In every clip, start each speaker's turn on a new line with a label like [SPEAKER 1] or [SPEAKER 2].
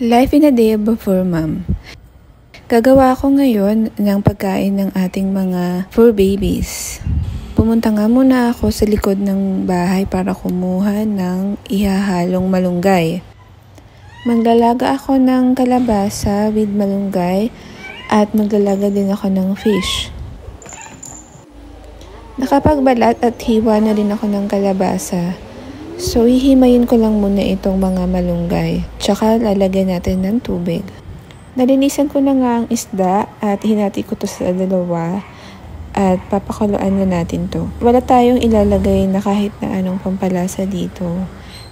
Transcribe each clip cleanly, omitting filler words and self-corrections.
[SPEAKER 1] Life in a day before mom. Gagawa ko ngayon ng pagkain ng ating mga fur babies. Pumunta nga muna ako sa likod ng bahay para kumuha ng ihahalong malunggay. Maglalaga ako ng kalabasa with malunggay at maglalaga din ako ng fish. Nakapagbalat at hiwa na rin ako ng kalabasa. So, hihimayin ko lang muna itong mga malunggay. Tsaka, lalagyan natin ng tubig. Nalinisan ko na nga ang isda at hinati ko to sa dalawa. At papakuluan na natin to. Wala tayong ilalagay na kahit na anong pampalasa dito.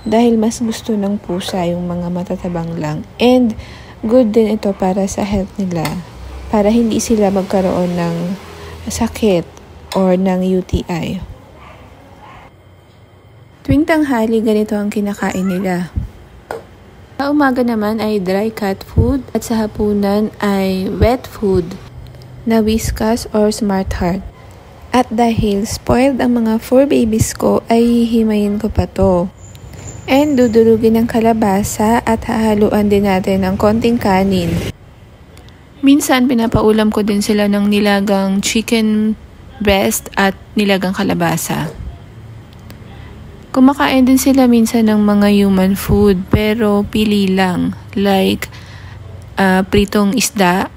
[SPEAKER 1] Dahil mas gusto ng pusa yung mga matatabang lang. And, good din ito para sa health nila. Para hindi sila magkaroon ng sakit or ng UTI. Tuwing tanghali, ganito ang kinakain nila. Sa umaga naman ay dry cat food at sa hapunan ay wet food na Whiskas or Smart Heart. At dahil spoiled ang mga fur babies ko, ay hihimayin ko pa to. And dudurugin ng kalabasa at hahaluan din natin ng konting kanin. Minsan pinapaulam ko din sila ng nilagang chicken breast at nilagang kalabasa. Kumakain din sila minsan ng mga human food pero pili lang, like pritong isda,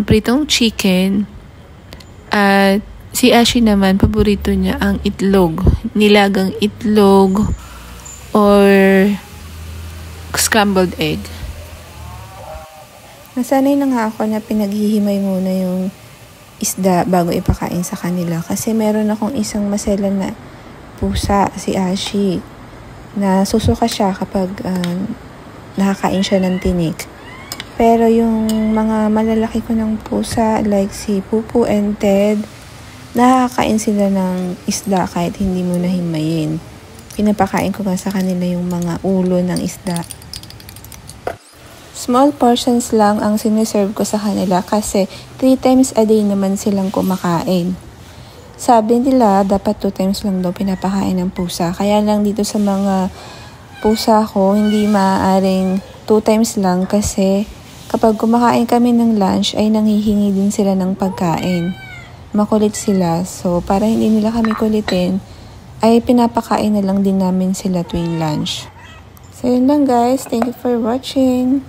[SPEAKER 1] pritong chicken, at si Ashi naman paborito niya ang itlog, nilagang itlog or scrambled egg. Nasanay na nga ako na pinaghihimay muna yung isda bago ipakain sa kanila kasi meron akong isang maselan na pusa, si Ashi, na susuka siya kapag nakakain siya ng tinik. Pero yung mga malalaki ko ng pusa, like si Pupu and Ted, nakakain sila ng isda kahit hindi mo nahimayin. Pinapakain ko nga sa kanila yung mga ulo ng isda. Small portions lang ang siniserve ko sa kanila kasi 3 times a day naman silang kumakain. Sabi nila, dapat 2 times lang daw pinapakain ng pusa. Kaya lang dito sa mga pusa ko, hindi maaaring 2 times lang kasi kapag kumakain kami ng lunch, ay nanghihingi din sila ng pagkain. Makulit sila. So, para hindi nila kami kulitin, ay pinapakain na lang din namin sila tuwing lunch. So, yun lang guys. Thank you for watching.